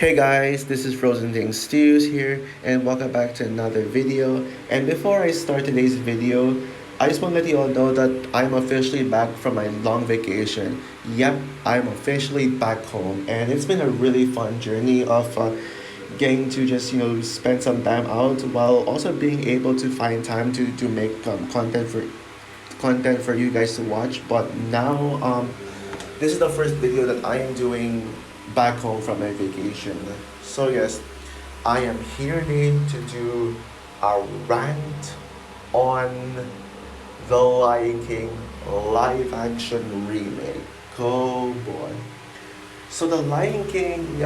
Hey guys, this is Frozen Things Stews here, and welcome back to another video. And before I start today's video, I just want to let you all know that I'm officially back from my long vacation. Yep, I'm officially back home, and it's been a really fun journey of getting to just spend some time out while also being able to find time to make content for you guys to watch. But now this is the first video that I am doing back home from my vacation. So yes, I am here today to do a rant on The Lion King live action remake. Oh boy. So The Lion King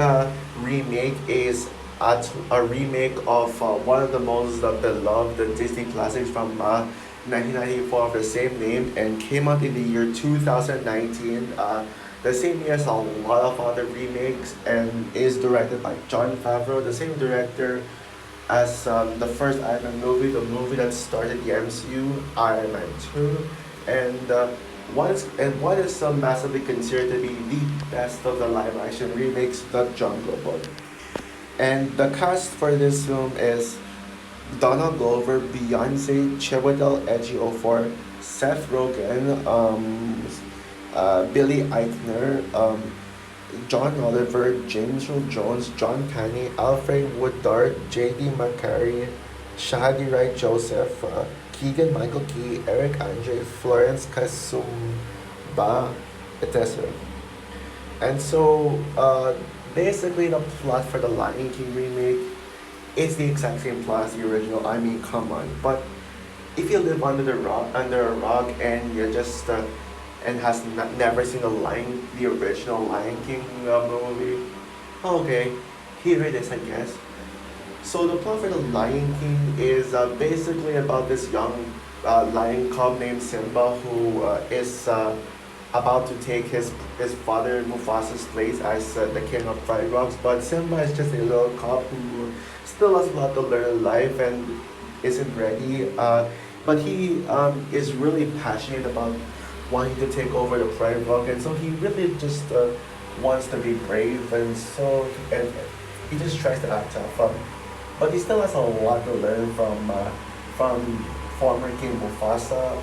remake is a remake of one of the most beloved Disney classics from 1994 of the same name and came out in the year 2019. The same year as a lot of other remakes and is directed by Jon Favreau, the same director as the first Iron Man movie, the movie that started the MCU, Iron Man 2, and what is massively considered to be the best of the live action remakes, The Jungle Book. And the cast for this film is Donald Glover, Beyonce, Chiwetel Ejiofor, Seth Rogen, Billy Eichner, John Oliver, James Earl Jones, John Caney, Alfred Woodard, J.D. McCary, Shahadi Wright Joseph, Keegan Michael Key, Eric Andre, Florence Kasumba, etc. And so, basically, the plot for the Lion King remake is the exact same plot as the original. I mean, come on. But if you live under a rock, and you're just and has never seen the original Lion King movie, okay, here it is, I guess. So the plot for the Lion King is basically about this young lion cub named Simba who is about to take his father Mufasa's place as the king of Pride Rocks. But Simba is just a little cub who still has a lot to learn in life and isn't ready. But he is really passionate about wanting to take over the Pride Rock, and so he really just wants to be brave, and he just tries to act tough. But he still has a lot to learn from former King Mufasa.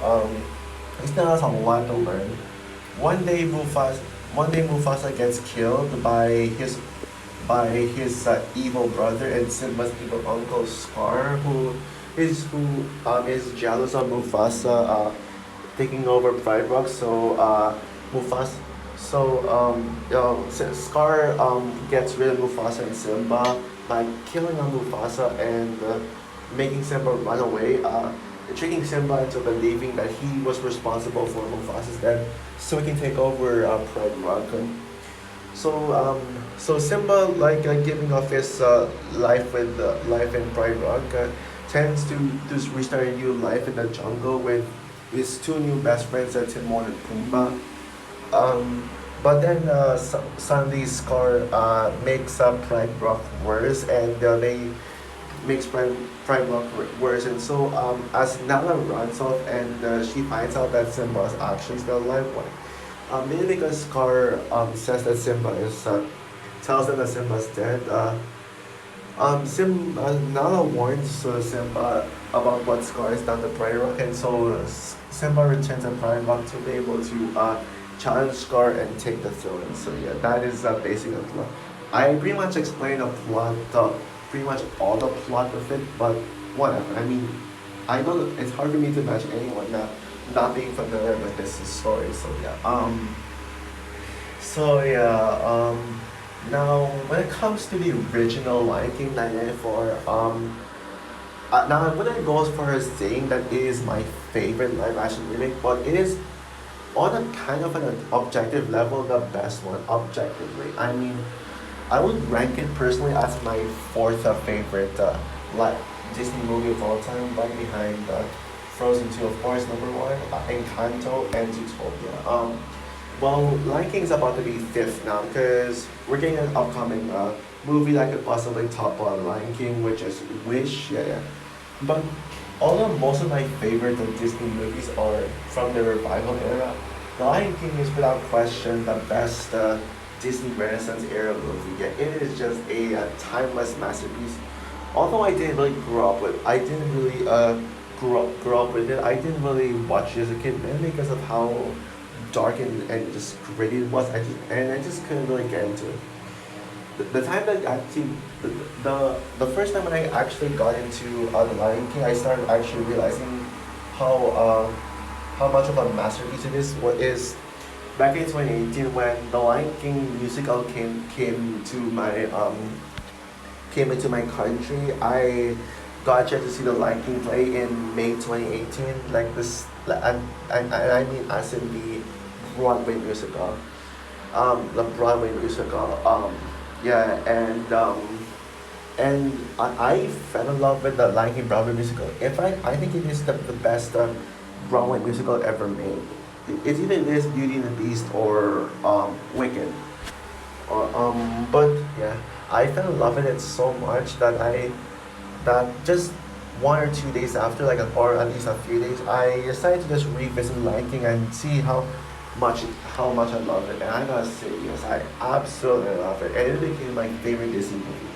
He still has a lot to learn. One day Mufasa gets killed by his evil brother and Simba's evil uncle Scar, who is jealous of Mufasa taking over Pride Rock. So Mufasa, Scar gets rid of Mufasa and Simba by killing on Mufasa and making Simba run away, tricking Simba into believing that he was responsible for Mufasa's death, so he can take over Pride Rock. So Simba, like giving up his life in Pride Rock, tends to restart a new life in the jungle with his two new best friends, Timon and Pumbaa. But then suddenly Scar makes Pride Rock worse, and they makes Pride Rock worse. And so as Nala runs off and she finds out that Simba is actually still alive, mainly because Scar says that Simba is tells them that Simba's dead. Nala warns Simba about what Scar has done to Pride Rock, and so Simba returns to Pride Rock to be able to challenge Scar and take the throne. So yeah, that is basically the plot. I pretty much explained the plot, pretty much all the plot of it, but whatever. I mean, I know that it's hard for me to imagine anyone not being familiar with this story. Now when it comes to the original Lion King 1994, now I wouldn't go as far as saying that it is my favorite live action remake, but it is on a kind of an objective level the best one objectively. I mean, I would rank it personally as my fourth favorite Disney movie of all time, right behind Frozen 2, of course, number one, Encanto, and Zootopia. Well, Lion King is about to be fifth now because we're getting an upcoming movie that could possibly top Lion King, which is Wish. Yeah. But although most of my favorite Disney movies are from the revival era, The Lion King is without question the best Disney Renaissance era movie. Yeah, it is just a timeless masterpiece. Although I didn't really grow up with, I didn't really grow up with it. I didn't really watch it as a kid, mainly because of how dark and just gritty it was. I just couldn't really get into it. The time that actually the first time when I actually got into The Lion King, I started actually realizing how uh, how much of a masterpiece it is. What is back in 2018 when The Lion King musical came into my country. I got a chance to see The Lion King play in May 2018. Like this, I mean as in the Broadway musical, the Broadway musical. Yeah, and I fell in love with the Lion King Broadway musical. In fact, I think it is the best Broadway musical ever made. It's either this Beauty and the Beast or Wicked. But yeah, I fell in love with it so much that just 1 or 2 days after, or at least a few days, I decided to just revisit Lion King and see much how much I love it. And I gotta say, yes, I absolutely love it, and it became my favorite Disney movie.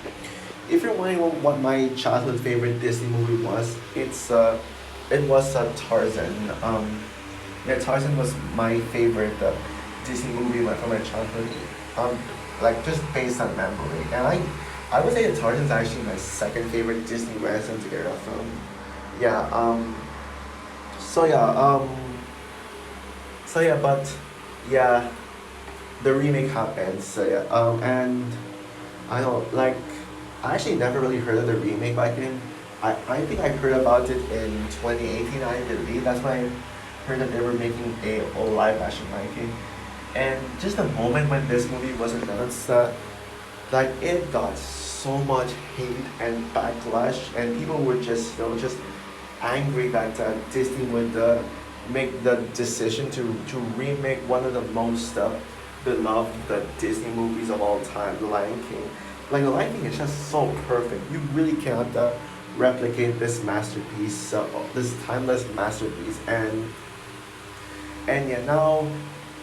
If you're wondering what my childhood favorite Disney movie was, it was Tarzan. Yeah, Tarzan was my favorite Disney movie from my childhood. Um, like just based on memory, and I would say that Tarzan's actually my second favorite Disney Renaissance era film. Yeah. So yeah. But yeah, the remake happened. So yeah. And I don't like. I actually never really heard of the remake back then. I think I heard about it in 2018. I believe that's when I heard that they were making a live action Lion King. And just the moment when this movie was announced, like it got so much hate and backlash, and people were just angry that Disney would make the decision to remake one of the most beloved Disney movies of all time, The Lion King. Like The Lion King is just so perfect. You really cannot replicate this masterpiece, this timeless masterpiece, and yeah, now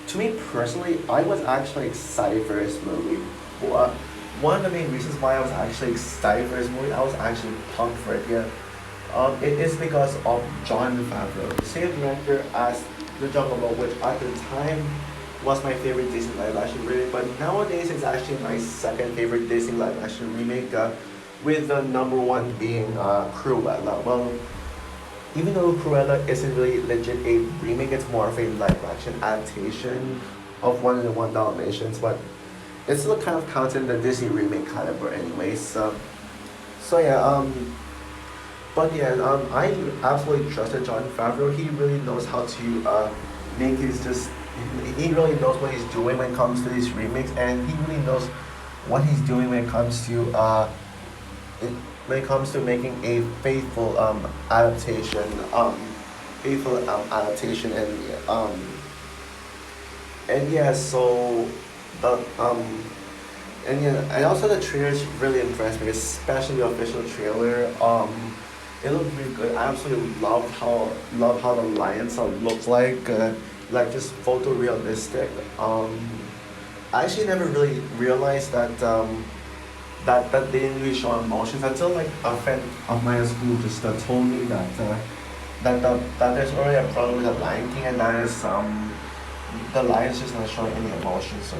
to me personally, I was actually excited for this movie. Well, one of the main reasons why I was actually excited for this movie, I was actually pumped for it. Yeah, it is because of Jon Favreau, the same director as The Jungle Book, which at the time was my favorite Disney live action remake. But nowadays, it's actually my second favorite Disney live action remake, with the number one being Cruella. Well, even though Cruella isn't really legit a remake, it's more of a live action adaptation of One and the One Dalmatians, but it still kind of counts in the Disney remake caliber anyways. So yeah, but yeah, I absolutely trusted Jon Favreau. He really knows how to make his just. He really knows what he's doing when it comes to these remakes, and he really knows what he's doing when it comes to when it comes to making a faithful adaptation, and yeah, so the and yeah, and also the trailers really impressed me, especially the official trailer. It looked really good. I absolutely love how the lions look like just photorealistic. I actually never really realized that they didn't really show emotions until like a friend of mine at school just told me that there's already a problem with the Lion King, and that is the lion's just not showing any emotions. So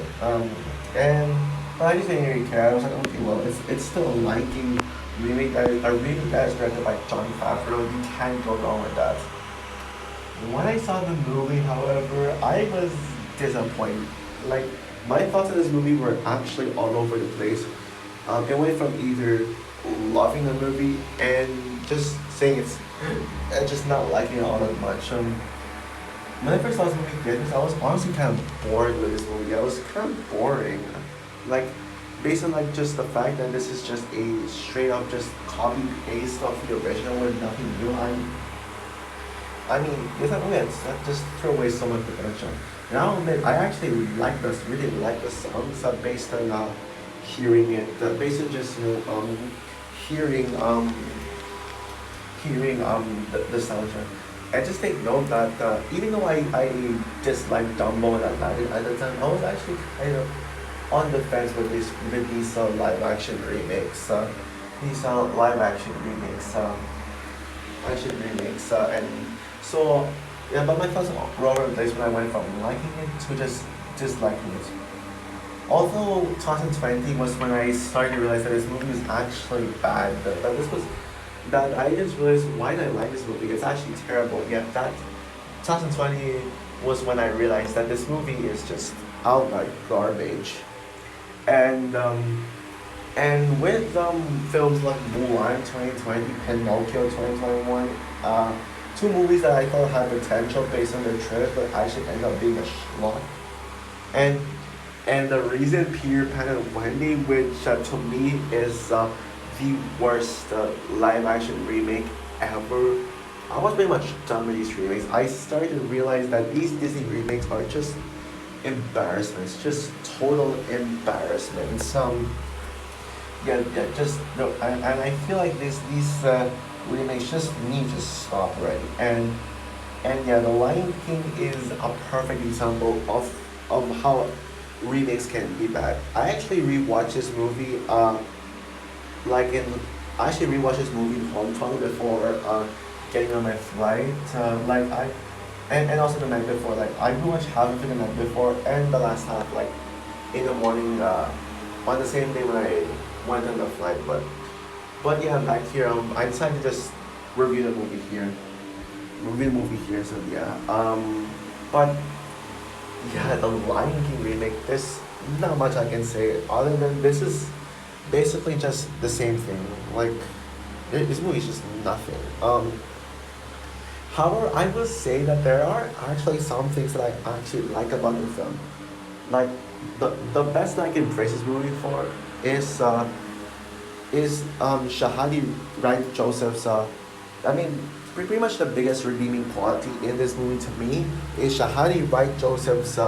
and but I just didn't really care. I was like, okay, well, it's still a Lion King remake. A remake that is directed by Jon Favreau. You can't go wrong with that. When I saw the movie, however, I was disappointed. Like my thoughts on this movie were actually all over the place. It went from either loving the movie and just saying it's and just not liking it all that much. When I first saw this movie in theaters, I was honestly kind of bored with this movie. I was kind of boring, like based on like just the fact that this is just a straight up just copy paste of the original with nothing new. I mean, with that movie, that just threw away so much potential. And I'll admit, I actually really like the songs based on hearing it, based on just hearing the soundtrack. And just take note that even though I disliked Dumbo and Aladdin at the time, I was actually kind of on the fence with these live action remakes. These live action remakes, and so yeah. But my thoughts were all over the place when I went from liking it to just disliking it. Although 2020 was when I started to realize that this movie was actually bad, that I just realized why did I like this movie? It's actually terrible. Yet that 2020 was when I realized that this movie is just outright garbage. And with films like Mulan 2020, Pinocchio 2021, two movies that I thought had potential based on their trailers, but actually ended up being a schlock. And the reason Peter Pan and Wendy, which to me is the worst live action remake ever. I was pretty much done with these remakes. I started to realize that these Disney remakes are just embarrassments, just total embarrassments. Yeah, just no, and I feel like these remakes just need to stop already. And yeah, The Lion King is a perfect example of how remakes can be bad. I actually rewatched this movie like in I actually rewatched this movie in Hong Kong before getting on my flight. And also the night before, like I rewatched half of it the night before and the last half like in the morning on the same day when I went on the flight. But yeah, back here I decided to just review the movie here. So yeah. But yeah, the Lion King remake. There's not much I can say other than this is basically just the same thing. Like this movie is just nothing. However, I will say that there are actually some things that I actually like about the film. Like the best I can praise this movie for is Shahadi Wright Joseph's I mean pretty much the biggest redeeming quality in this movie to me is Shahadi Wright Joseph's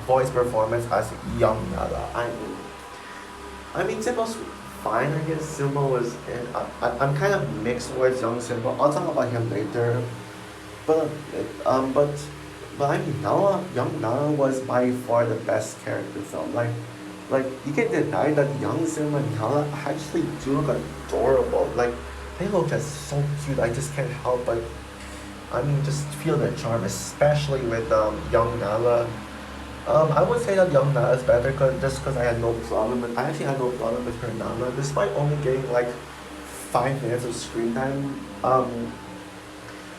voice performance as young Nala. I mean Simba's fine, I guess. Simba was I'm kind of mixed towards young Simba. I'll talk about him later. But um but but I mean young Nala was by far the best character film. Like you can't deny that young Simba and Nala actually do look adorable. Like they look just so cute. I just can't help but I mean just feel their charm, especially with young Nala. I would say that young Nala is better just because I actually had no problem with her Nala, despite only getting like 5 minutes of screen time.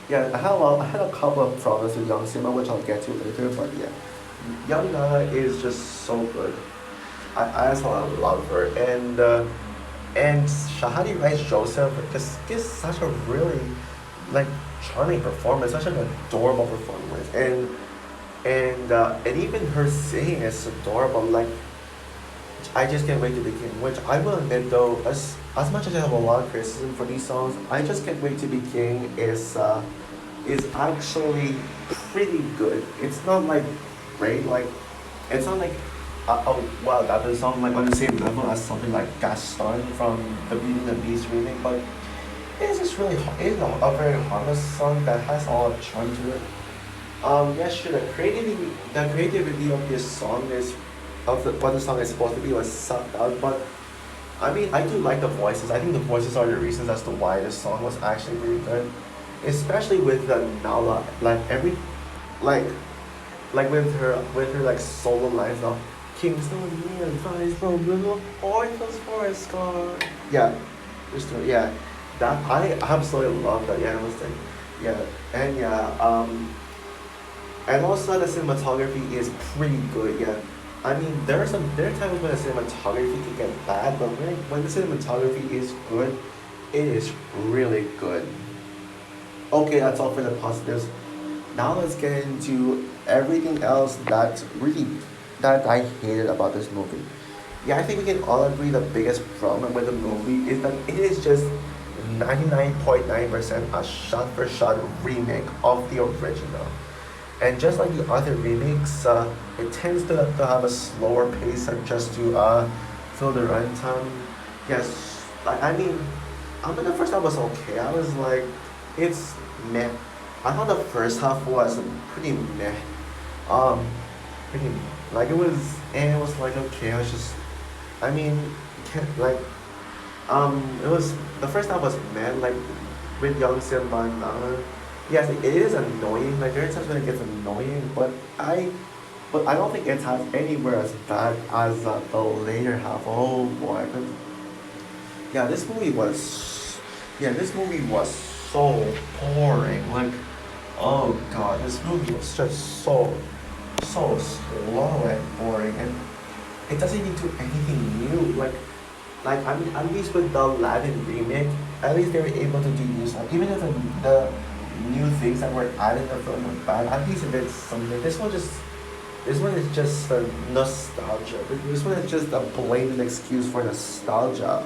Yeah, I had a couple of problems with young Simba, which I'll get to later. But yeah, young Nala is just so good. I just love her, and Shahadi Rice Joseph just gives such a really like charming performance, such an adorable performance, and even her singing is adorable. Like I just can't wait to be king. Which I will admit though, as much as I have a lot of criticism for these songs, I just can't wait to be king is actually pretty good. It's not like great, like it's not like oh wow that the song like on the same level as something like Gaston from the Beauty and the Beast remake, but it's just really it's a very harmless song that has a lot of charm to it. Yeah, sure. The creativity of this song is of what the song is supposed to be was sucked out, but I mean, I do like the voices. I think the voices are the reasons as to why this song was actually really good, especially with the Nala. Like every, like, like with her like solo lines of Kingston me advice from little orphans for a scar. Yeah, yeah. That I absolutely love that. Yeah, I was like, yeah, and yeah. And also the cinematography is pretty good. Yeah, I mean there are times when the cinematography can get bad, but when the cinematography is good, it is really good. Okay, that's all for the positives. Now let's get into everything else that I hated about this movie. Yeah, I think we can all agree the biggest problem with the movie is that it is just 99.9% a shot for shot remake of the original. And just like the other remakes, it tends to have a slower pace and just to fill the runtime. Yes, I mean, the first half was okay. I was like, it's meh. I thought the first half was pretty meh. Um, pretty Like it was like okay. I was just, I mean, like it was the first time was mad like with Young Simba. Yes, it is annoying. Like there are times when it gets annoying, but I don't think it's as anywhere as bad as the later half. Oh boy, yeah, this movie was so boring. Like, oh god, this movie was just so slow and boring, and it doesn't even do anything new. Like I mean, at least with the Aladdin remake, at least they were able to do new stuff. Even if the new things that were added in the film were bad, at least it did something. This one is just a nostalgia. This one is just a blatant excuse for nostalgia.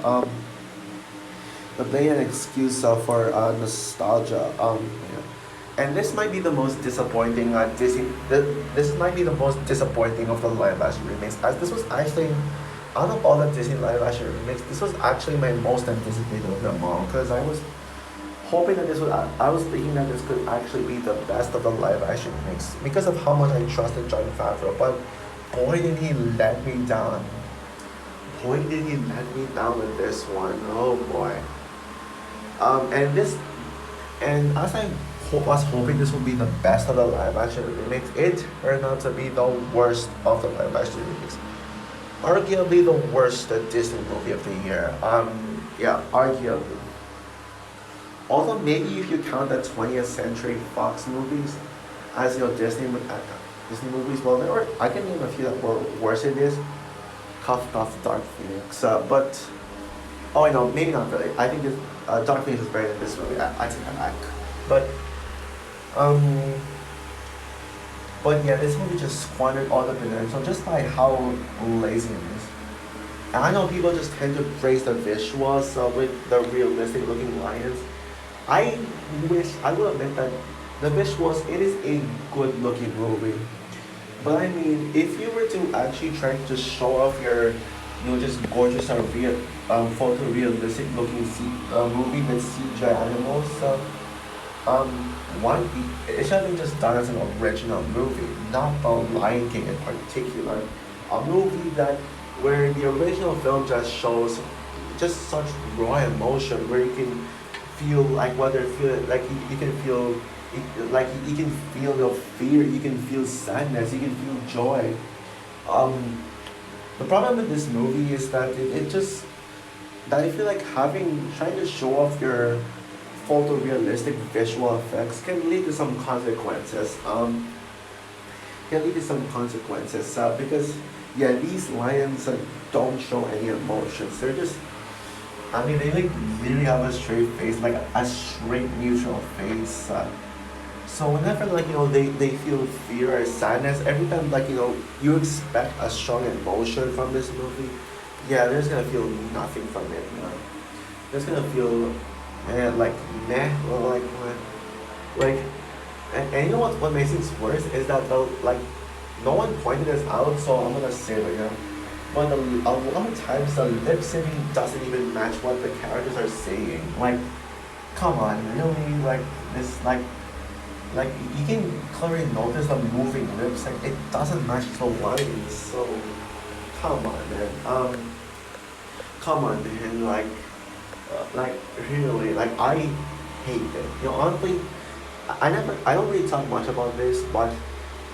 The blatant excuse for nostalgia. Yeah. And this might be the most disappointing Disney. This might be the most disappointing of the live action remakes. As this was actually, out of all the Disney live action remakes, this was actually my most anticipated of them all. Because I was hoping that I was thinking that this could actually be the best of the live action remakes because of how much I trusted Jon Favreau. But boy, did he let me down. Boy, did he let me down with this one. Oh boy. And this, and as was hoping this would be the best of the live action remakes, it turned out to be the worst of the live action remakes. Arguably the worst Disney movie of the year. Yeah, arguably. Although maybe if you count the 20th Century Fox movies as Disney movies, well, there were I can name a few that were worse than this. Cough, cough, Dark Phoenix. But oh, no, maybe not really. I think this Dark Phoenix is better than this movie. I take that back. But um, but yeah, this movie just squandered all the potential just by how lazy it is. And I know people just tend to praise the visuals with the realistic looking lions. I I will admit that the visuals, it is a good looking movie. But I mean, if you were to actually try to show off your, just gorgeous or photorealistic looking movie with CGI animals, um, one, it should have been just done as an original movie, not the Lion King in particular. A movie that, where the original film just shows just such raw emotion, where you can feel like what they're feeling, like you can feel, like you can feel the fear, you can feel sadness, you can feel joy. Um, the problem with this movie is that it just, that I feel like trying to show off your photorealistic visual effects can lead to some consequences. Because yeah, these lions don't show any emotions. They're just, I mean, they like literally have a straight face, like a straight neutral face. So whenever like they feel fear or sadness, every time like you expect a strong emotion from this movie, yeah, there's gonna feel nothing from it. There's gonna feel like meh, or like, and you know what makes things worse is that no one pointed this out, so I'm gonna say it again. But a lot of times the lip syncing doesn't even match what the characters are saying. Like, come on, really? Like this, like you can clearly notice the moving lips. Like it doesn't match the lines. So, come on, man. Come on, man. Like really, like I hate it. Honestly, I don't really talk much about this, but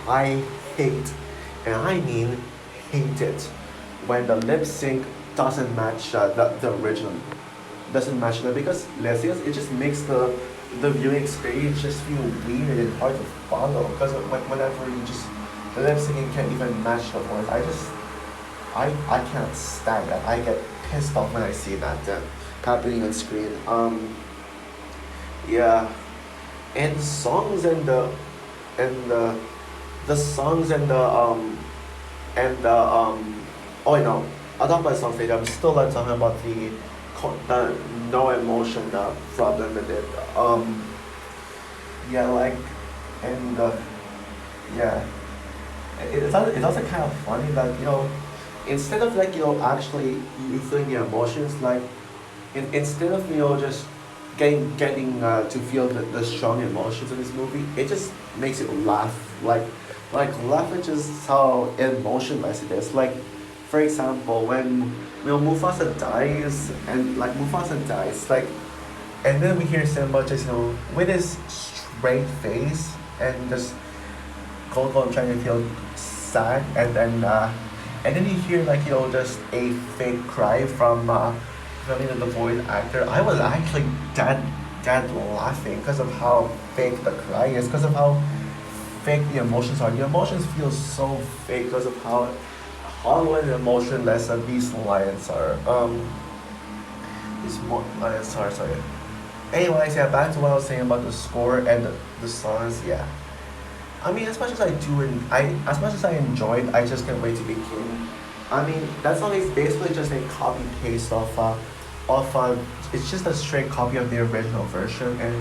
I hate, and I mean hate it, when the lip sync doesn't match the original, doesn't match that, because let's say it just makes the viewing experience just feel weird and hard to follow, because whenever you just, the lip syncing can't even match the voice, I can't stand that. I get pissed off when I see that happening on screen. Yeah, and the songs and the songs and the oh no, I'll talk about songs later. I'm still not talking about the no emotion problem with it. Yeah, like, and yeah, it's also kind of funny that instead of like actually you feeling the emotions, like instead of just getting to feel the strong emotions in this movie, it just makes you laugh. Like Like life is just how emotionless it is. Like, for example, when Mufasa dies, and like Mufasa dies, like, and then we hear Simba just with his straight face and just Coco trying to feel sad, and then you hear like just a fake cry from the voice actor. I was actually dead laughing because of how fake the cry is, because of how fake the emotions are. The emotions feel so fake because of how hollow and emotionless that these lions are. Lions are, sorry. Anyways, yeah, back to what I was saying about the score and the songs. Yeah, I mean, as much as I do, and as much as I enjoyed, I just can't wait to be king. I mean, that song is basically just a copy paste of it's just a straight copy of the original version, and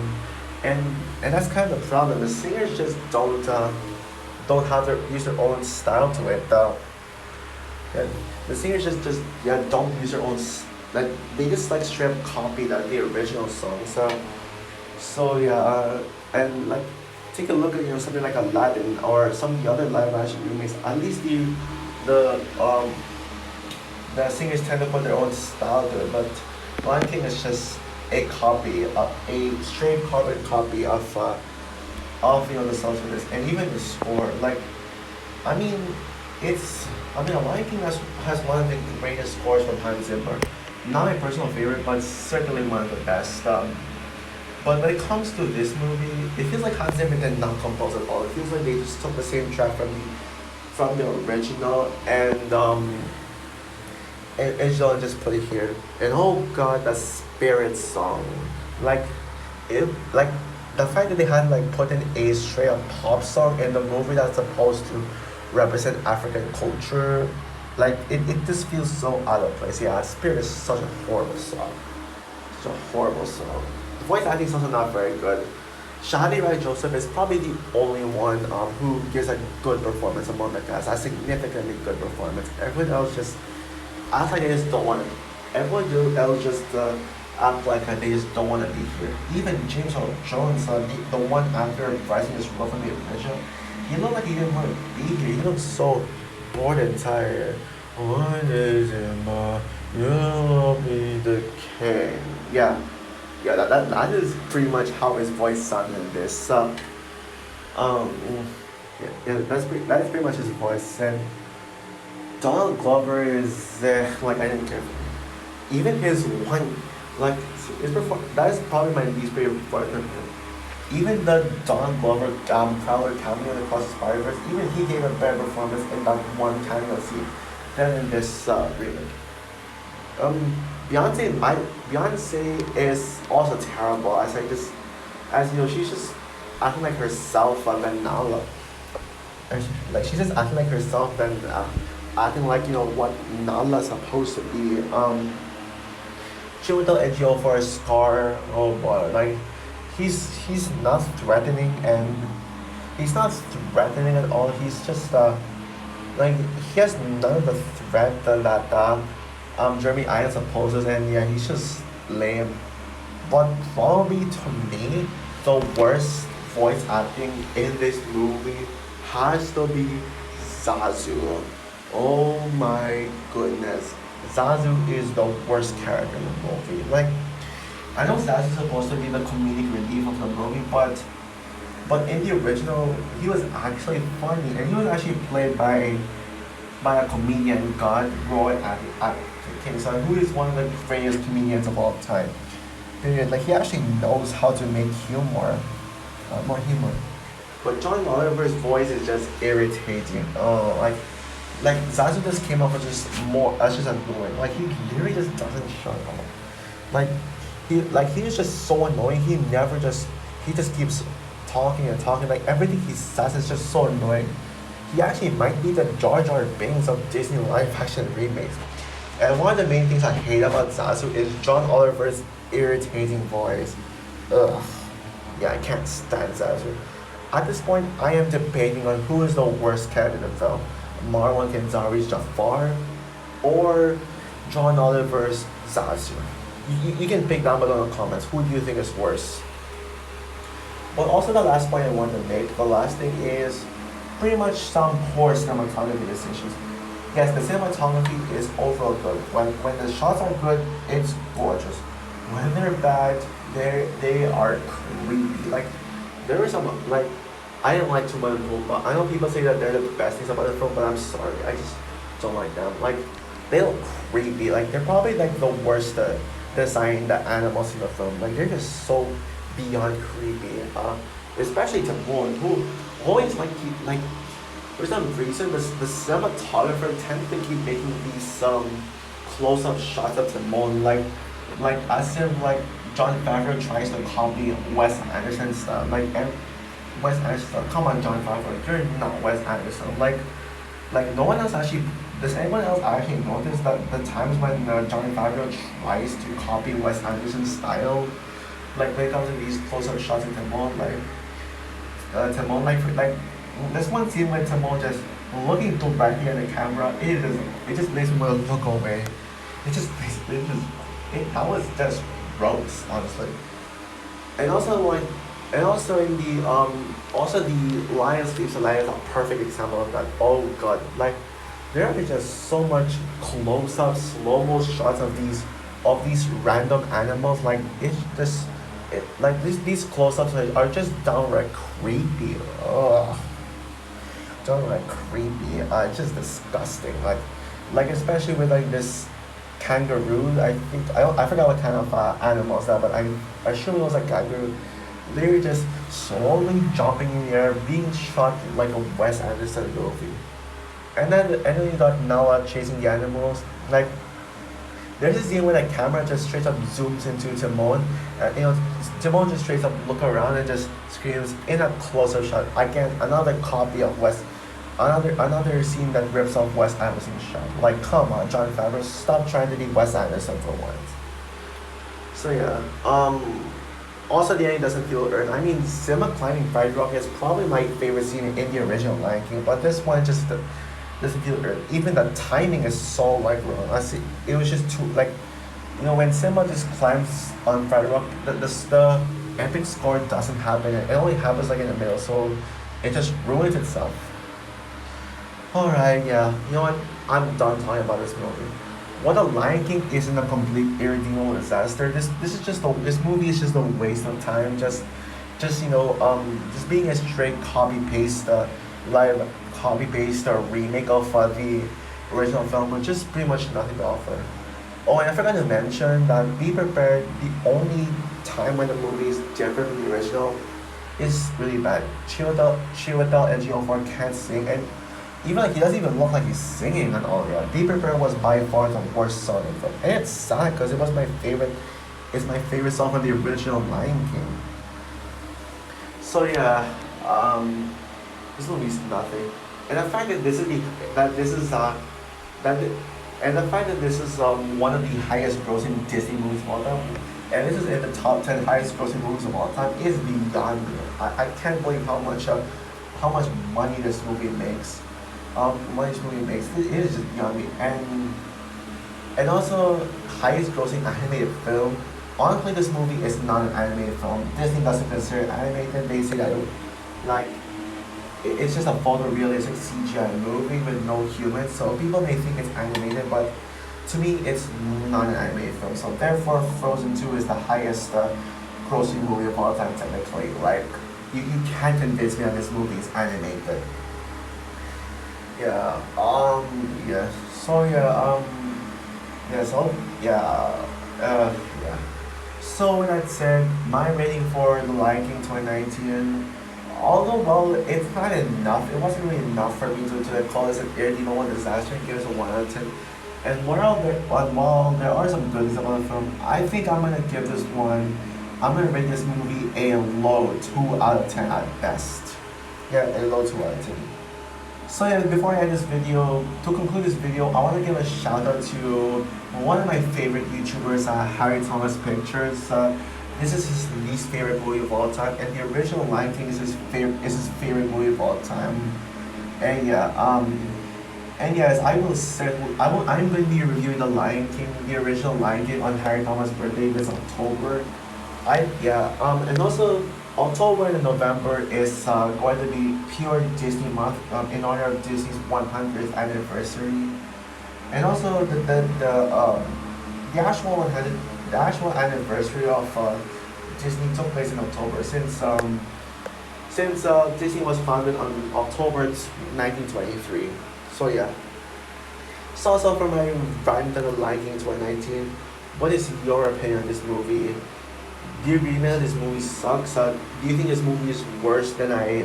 and that's kind of the problem. The singers just don't have their use their own style to it. Yeah, the singers just yeah don't use their own like they just like straight up copy the original song. So yeah, and like take a look at something like Aladdin or some of the other live action remakes. At least the the singers tend to put their own style to it, but Lion King is just a straight carbon copy of the songs for this, and even the score. Like, I mean, Lion King has one of the greatest scores from Hans Zimmer. Not my personal favorite, but certainly one of the best. But when it comes to this movie, it feels like Hans Zimmer did not compose at all. It feels like they just took the same track from the original and John just put it here. And oh god, the Spirit song, like like the fact that they had like put in a straight up pop song in the movie that's supposed to represent African culture, like it just feels so out of place. Yeah, Spirit is such a horrible song. Such a horrible song. The voice acting is also not very good. Shahadi Rai Joseph is probably the only one who gives a good performance among the cast, a significantly good performance. Everyone else just acts like they just don't want to. Everyone else just act like they just don't want to be here. Even James Earl Jones, the one actor voicing his role from the original, he looked like he didn't want to be here. He looked so bored and tired. One is in my, you'll be the king. Yeah, yeah, that is pretty much how his voice sounded in this. Um, yeah, that is pretty much his voice. And Donald Glover is like I didn't care. Even his one, like his perform that is probably my least favorite performance. Even the Donald Glover Prowler cameo in Across the Spider-Verse, even he gave a better performance in that one cameo scene than in this remake. Um, Beyonce is also terrible. As she's just acting like herself than Nala. Like she's just acting like herself than acting like what Nala's supposed to be. She went to NGO for a scar. Oh boy, like he's not threatening, and he's not threatening at all. He's just like he has none of the threat that Jeremy Irons opposes, and yeah, he's just lame. But probably to me, the worst voice acting in this movie has to be Zazu. Oh my goodness. Zazu is the worst character in the movie. Like, I know Zazu's supposed to be the comedic relief of the movie, but in the original, he was actually funny, and he was actually played by a comedian god, Roy Atkinson, who is one of the greatest comedians of all time. Period. Like he actually knows how to make more humor. But John Oliver's voice is just irritating. Oh, like Zazu just came off as just annoying. Like he literally just doesn't shut up. Like he is just so annoying. He just keeps talking and talking. Like everything he says is just so annoying. He actually might be the Jar Jar Binks of Disney live action remakes. And one of the main things I hate about Zazu is John Oliver's irritating voice. Ugh. Yeah, I can't stand Zazu. At this point, I am debating on who is the worst character in the film. Marwan Kenzari's Jafar or John Oliver's Zazu. You can pick down below in the comments. Who do you think is worse? But also the last point I want to make, the last thing is pretty much some poor cinematography decisions. Yes, the cinematography is overall good. When the shots are good, it's gorgeous. When they're bad, they are creepy. Like there is some like I didn't like Too Much but I know people say that they're the best things about the film, but I'm sorry, I just don't like them. Like they look creepy. Like they're probably like the worst design the animals in the film. Like they're just so beyond creepy. Especially Timon, who always like keep like for some reason the cinematographer tends to keep making these close up shots of Timon like as if like Jon Favreau tries to copy Wes Anderson stuff. Like and Wes Anderson stuff. Come on, Jon Favreau, you're not Wes Anderson. Like no one else actually. Does anyone else actually notice that the times when Jon Favreau tries to copy Wes Anderson's style, like when it comes to these close-up shots of Timon, Timon like this one scene with Timon just looking directly at the camera, it just makes me want to look away. It just that was just gross, honestly. And also like and also in the also the Lion Sleeps Alive is a perfect example of that. Oh god, like there are just so much close-up, slow-mo shots of these random animals. Like it's just like these close-ups are just downright creepy. Ugh, downright creepy. It's just disgusting. Like especially with like this kangaroo. I forgot what kind of animals that, but I assume it was a kangaroo. They're just slowly jumping in the air, being shot like a Wes Anderson movie. And then you got Nala chasing the animals. Like there's a scene where the camera just straight up zooms into Timon. Timon just straight up look around and just screams in a closer shot. Again, another copy of another scene that rips off Wes Anderson's shot. Like come on, Jon Favreau, stop trying to be Wes Anderson for once. So yeah. Also, the ending doesn't feel earned. I mean, Simba climbing Fried Rock is probably my favorite scene in the original Lion King, but this one just doesn't feel earned. Even the timing is so like wrong. It was just too like, when Simba just climbs on Fried Rock, the epic score doesn't happen. It only happens like in the middle, so it just ruins itself. All right, yeah. You know what? I'm done talking about this movie. What a Lion King isn't a complete irredeemable disaster. This movie is just a waste of time. Just being a straight live copy paste or remake of the original film with just pretty much nothing to offer. Oh, and I forgot to mention that Be Prepared. The only time when the movie is different from the original is really bad. Chiwetel Ejiofor can't sing, and even like he doesn't even look like he's singing and all that. Be Prepared was by far the worst song in the film. And it's sad because it was my favorite. It's my favorite song from the original Lion King. So yeah, this movie's nothing. And the fact that this is one of the highest grossing Disney movies of all time, and this is in the top 10 highest grossing movies of all time, is beyond me. I can't believe how much money this movie makes. It is just beyond me. And also highest grossing animated film. Honestly, this movie is not an animated film. Disney doesn't consider it animated. They say that like it's just a photorealistic CGI movie with no humans. So people may think it's animated, but to me, it's not an animated film. So therefore, Frozen 2 is the highest grossing movie of all time technically. Like you can't convince me that this movie is animated. Yeah. Yeah. So yeah. Yeah. So yeah. Yeah. So with that said, my rating for The Lion King 2019, although well, it's not enough. It wasn't really enough for me to call this an irredeemable disaster and give it a 1 out of 10. And while there are some good things about the film, I think I'm gonna give this one. I'm gonna rate this movie a low 2 out of 10 at best. Yeah, a low 2 out of 10. So yeah, before I end this video, to conclude this video, I want to give a shout out to one of my favorite YouTubers, Harry Thomas Pictures. This is his least favorite movie of all time, and the original Lion King is his favorite movie of all time. And yeah, and yes, I'm going to be reviewing the Lion King, the original Lion King, on Harry Thomas' birthday this October. and also October and November is going to be pure Disney month in honor of Disney's 100th anniversary, and also the actual 100 the actual anniversary of Disney took place in October since Disney was founded on October 1923. So yeah. So also for my rant on the Lion King 2019, what is your opinion on this movie? Do you agree that this movie sucks? Do you think this movie is worse than I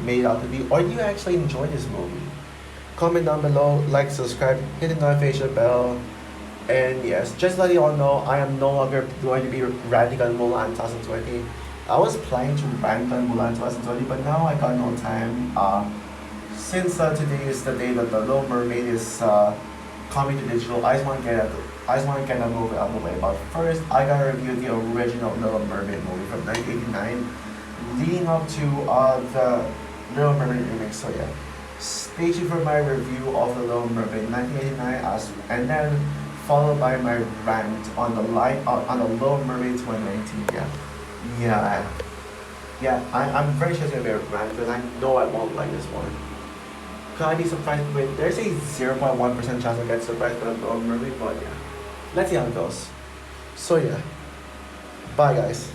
made it out to be, or do you actually enjoy this movie? Comment down below, like, subscribe, hit the notification bell, and yes, just to let you all know, I am no longer going to be ranting on Mulan 2020. I was planning to rant on Mulan 2020, but now I got no time. Since today is the day that the Little Mermaid is coming to digital, I just want to get that movie out of the way. But first, I gotta review the original Little Mermaid movie from 1989, leading up to the Little Mermaid remake. So yeah, stay tuned for my review of the Little Mermaid 1989, and then followed by my rant on the Little Mermaid 2019. Yeah, I'm very sure it's gonna be a rant because I know I won't like this one. Could I be surprised with? There's a 0.1% chance I get surprised by the Little Mermaid, but yeah, let's see how it goes. So yeah, bye guys.